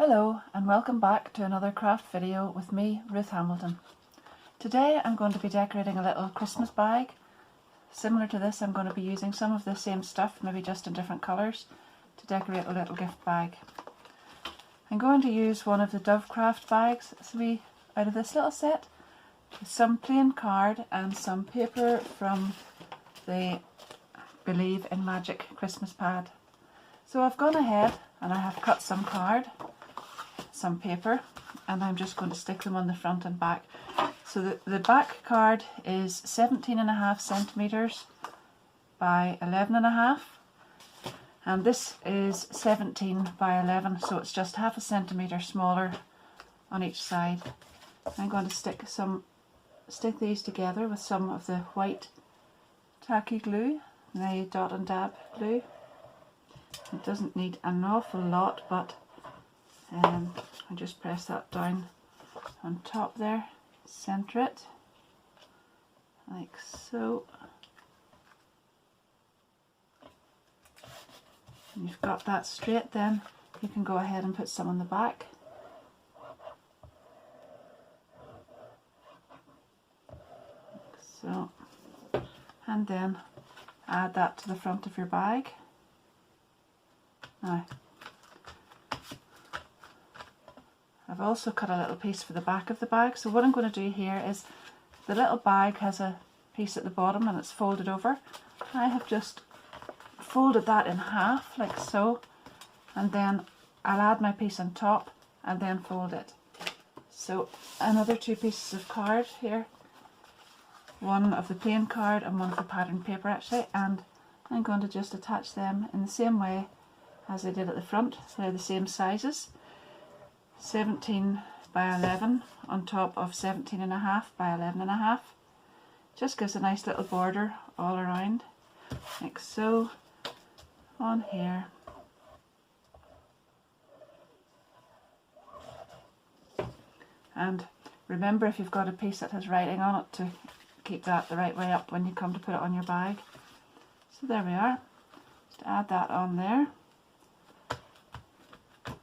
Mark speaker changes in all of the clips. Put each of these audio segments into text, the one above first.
Speaker 1: Hello and welcome back to another craft video with me, Ruth Hamilton. Today I'm going to be decorating a little Christmas bag. Similar to this, I'm going to be using some of the same stuff, maybe just in different colours, to decorate a little gift bag. I'm going to use one of the Dovecraft bags out of this little set, with some plain card and some paper from the Believe in Magic Christmas pad. So I've gone ahead and I have cut some card, some paper, and I'm just going to stick them on the front and back. So the back card is 17.5 centimetres by 11.5, and this is 17 by 11, so it's just half a centimetre smaller on each side. I'm going to stick these together with some of the white tacky glue, the dot and dab glue. It doesn't need an awful lot, but I just press that down on top there, centre it like so. And you've got that straight, then you can go ahead and put some on the back. Like so. And then add that to the front of your bag. Now, I've also cut a little piece for the back of the bag, so what I'm going to do here is, the little bag has a piece at the bottom and it's folded over. I have just folded that in half like so, and then I'll add my piece on top and then fold it. So another two pieces of card here, one of the plain card and one of the patterned paper actually, and I'm going to just attach them in the same way as I did at the front. They're the same sizes, 17 by 11 on top of 17.5 by 11.5. Just gives a nice little border all around, like so, on here. And remember, if you've got a piece that has writing on it, to keep that the right way up when you come to put it on your bag. So there we are. Just add that on there.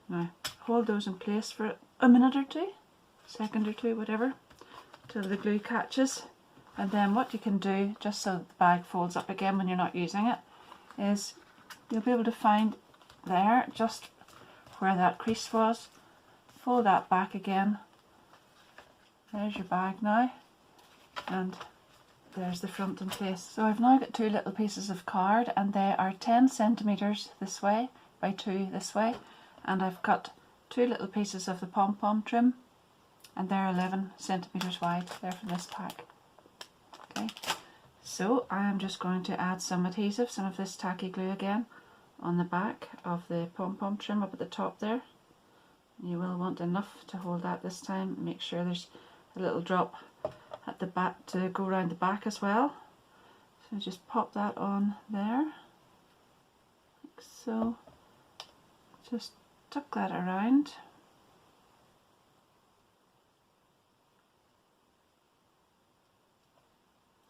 Speaker 1: Now hold those in place for a minute or two, second or two, whatever, till the glue catches. And then what you can do, just so that the bag folds up again when you're not using it, is you'll be able to find there, just where that crease was, fold that back again. There's your bag now, and there's the front in place. So I've now got two little pieces of card, and they are 10 centimetres this way by 2 this way. And I've cut two little pieces of the pom-pom trim, and they're 11 centimetres wide. They're from this pack. Okay, so I am just going to add some adhesive, some of this tacky glue again, on the back of the pom-pom trim up at the top there. You will want enough to hold that this time. Make sure there's a little drop at the back to go around the back as well. So just pop that on there, like so. Just tuck that around.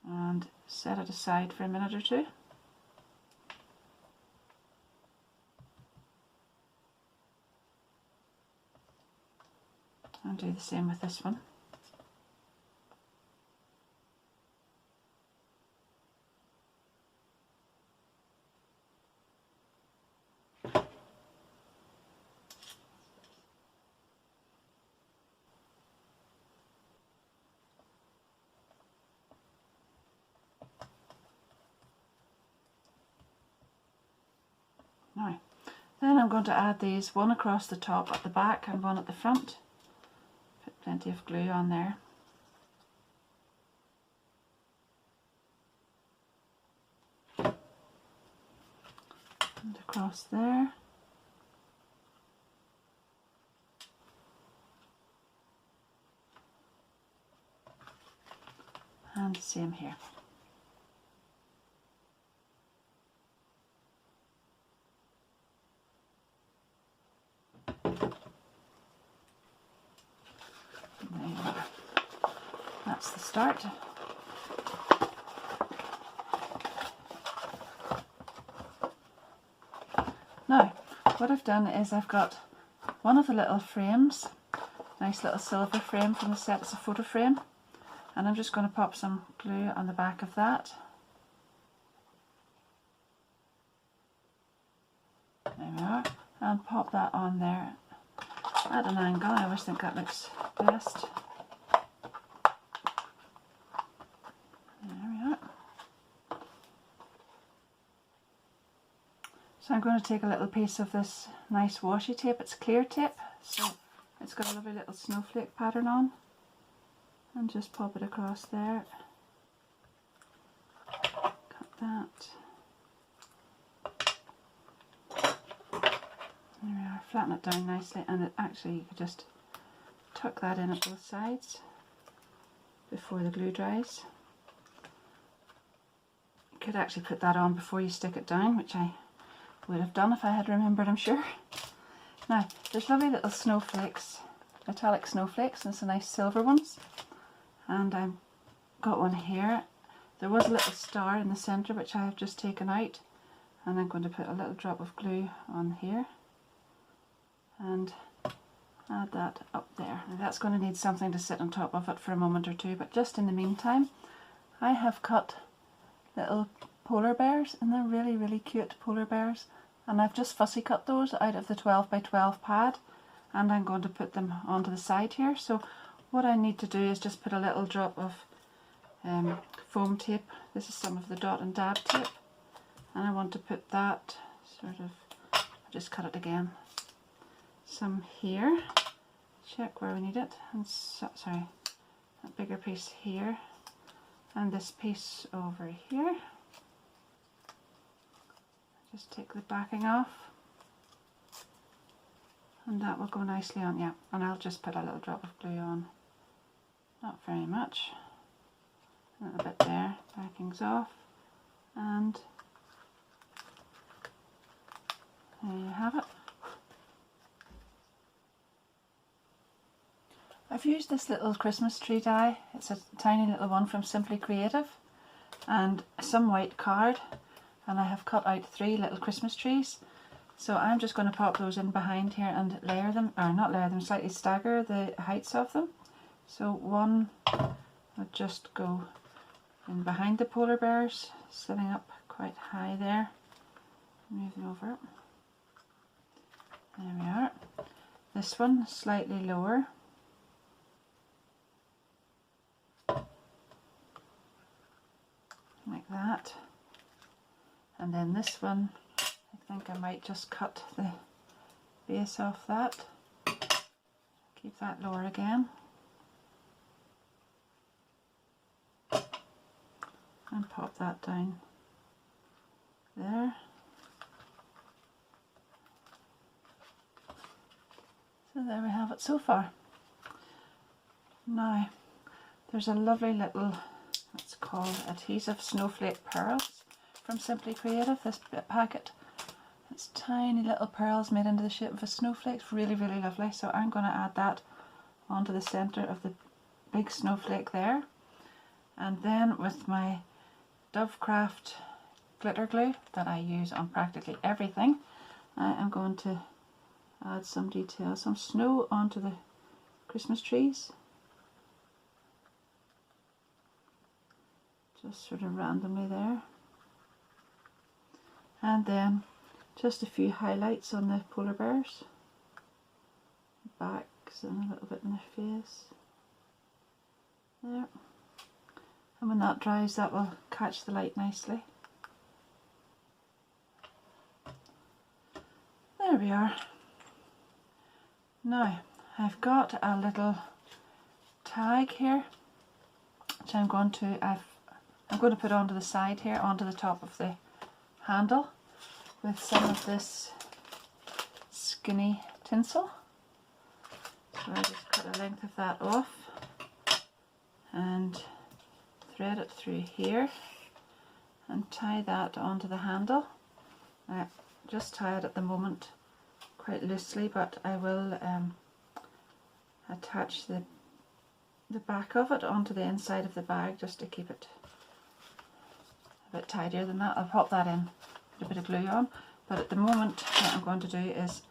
Speaker 1: And set it aside for a minute or two. And do the same with this one. Now, then I'm going to add these, one across the top at the back and one at the front. Put plenty of glue on there. And across there. And the same here. That's the start. Now, what I've done is I've got one of the little frames, nice little silver frame from the set. It's a photo frame, and I'm just going to pop some glue on the back of that. There we are, and pop that on there at an angle. I always think that looks best. There we are. So I'm going to take a little piece of this nice washi tape. It's clear tape, so it's got a lovely little snowflake pattern on, and just pop it across there. Cut that. There we are, flatten it down nicely, and it actually, you could just tuck that in at both sides before the glue dries. You could actually put that on before you stick it down, which I would have done if I had remembered, I'm sure. Now, there's lovely little snowflakes, metallic snowflakes, and it's a nice silver ones. And I've got one here. There was a little star in the centre which I have just taken out, and I'm going to put a little drop of glue on here and add that up there. Now that's going to need something to sit on top of it for a moment or two, but just in the meantime I have cut little polar bears, and they're really, really cute polar bears, and I've just fussy cut those out of the 12 by 12 pad, and I'm going to put them onto the side here. So what I need to do is just put a little drop of foam tape. This is some of the dot and dab tape, and I want to put that sort of, I'll just cut it again, some here, check where we need it, and sorry, that bigger piece here, and this piece over here. Just take the backing off, and that will go nicely on, yeah, and I'll just put a little drop of glue on, not very much, a little bit there, backing's off, and there you have it. I've used this little Christmas tree die. It's a tiny little one from Simply Creative, and some white card, and I have cut out 3 little Christmas trees. So I'm just going to pop those in behind here and layer them, or not layer them, slightly stagger the heights of them. So one would just go in behind the polar bears, sitting up quite high there. Move it over. There we are. This one slightly lower. Like that. And then this one, I think I might just cut the base off that. Keep that lower again. And pop that down there. So there we have it so far. Now, there's a lovely little, it's called Adhesive Snowflake Pearls from Simply Creative, this packet. It's tiny little pearls made into the shape of a snowflake. It's really, really lovely. So I'm going to add that onto the centre of the big snowflake there. And then with my Dovecraft glitter glue that I use on practically everything, I am going to add some detail, some snow onto the Christmas trees. Just sort of randomly there. And then just a few highlights on the polar bears. Backs and a little bit in their face. There. And when that dries, that will catch the light nicely. There we are. Now, I've got a little tag here, which I'm going to put onto the side here, onto the top of the handle, with some of this skinny tinsel. So I just cut a length of that off and thread it through here and tie that onto the handle. I just tie it at the moment quite loosely, but I will attach the back of it onto the inside of the bag just to keep it a bit tidier than that. I'll pop that in, put a bit of glue on, but at the moment what I'm going to do is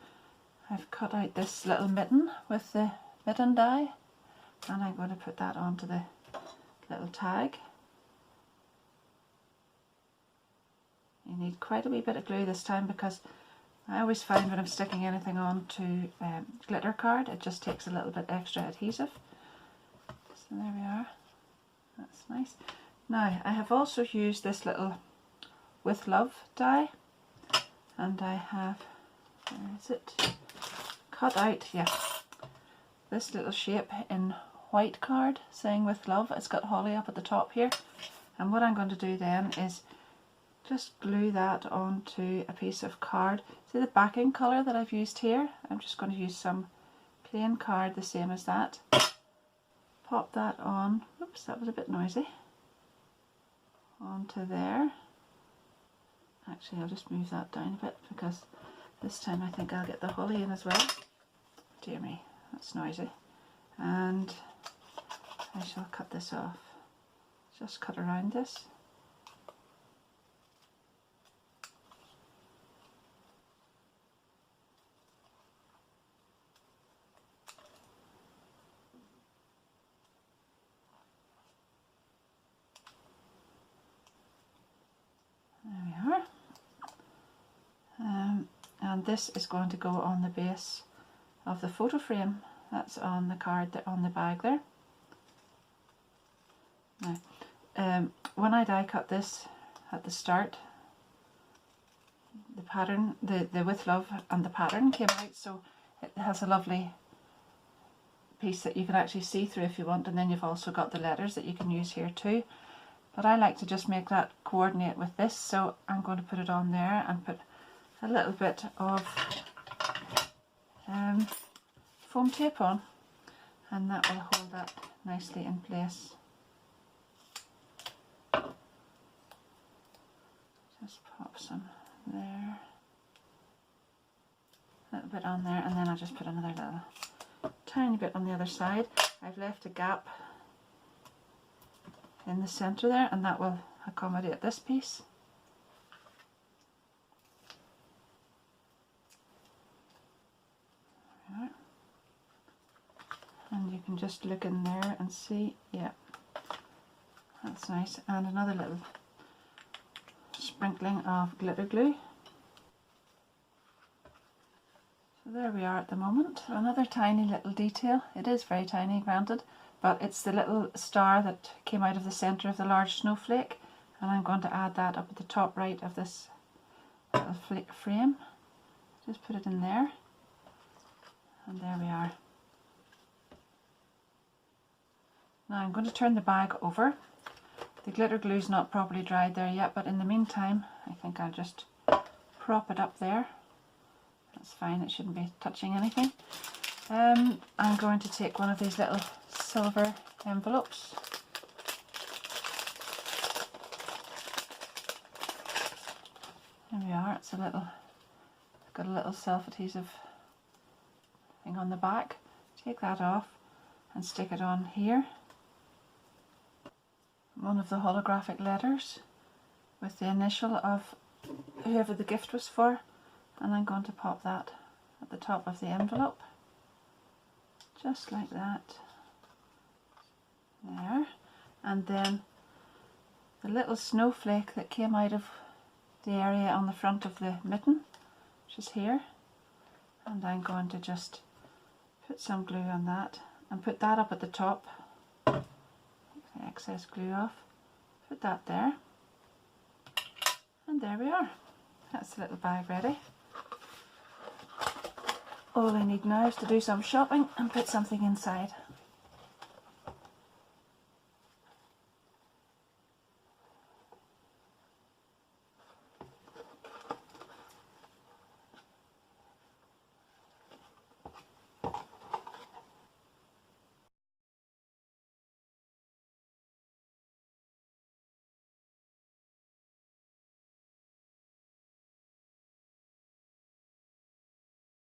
Speaker 1: I've cut out this little mitten with the mitten die, and I'm going to put that onto the little tag. You need quite a wee bit of glue this time, because I always find when I'm sticking anything on to glitter card, it just takes a little bit extra adhesive. So there we are, that's nice. Now I have also used this little With Love die, and I have, where is it, cut out, yeah, this little shape in white card saying With Love. It's got holly up at the top here, and what I'm going to do then is just glue that onto a piece of card. See the backing colour that I've used here? I'm just going to use some plain card the same as that. Pop that on, oops, that was a bit noisy, onto there. Actually, I'll just move that down a bit, because this time I think I'll get the holly in as well. Dear me, that's noisy. And I shall cut this off. Just cut around this. And this is going to go on the base of the photo frame that's on the card, on the bag there. Now, when I die cut this at the start, the pattern, the With Love and the pattern came out, so it has a lovely piece that you can actually see through if you want, and then you've also got the letters that you can use here too. But I like to just make that coordinate with this, so I'm going to put it on there and put a little bit of foam tape on, and that will hold that nicely in place. Just pop some there, a little bit on there, and then I'll just put another little tiny bit on the other side. I've left a gap in the centre there, and that will accommodate this piece. And you can just look in there and see, yeah, that's nice. And another little sprinkling of glitter glue. So there we are at the moment. Another tiny little detail. It is very tiny, granted, but it's the little star that came out of the centre of the large snowflake, and I'm going to add that up at the top right of this little frame. Just put it in there, and there we are. Now I'm going to turn the bag over. The glitter glue is not properly dried there yet, but in the meantime I think I'll just prop it up there. That's fine, it shouldn't be touching anything. I'm going to take one of these little silver envelopes. There we are, it's got a little self-adhesive thing on the back. Take that off and stick it on here. One of the holographic letters with the initial of whoever the gift was for, and I'm going to pop that at the top of the envelope, just like that, there. And then the little snowflake that came out of the area on the front of the mitten, which is here, and I'm going to just put some glue on that and put that up at the top. Take the excess glue off, put that there, and there we are. That's the little bag ready. All I need now is to do some shopping and put something inside.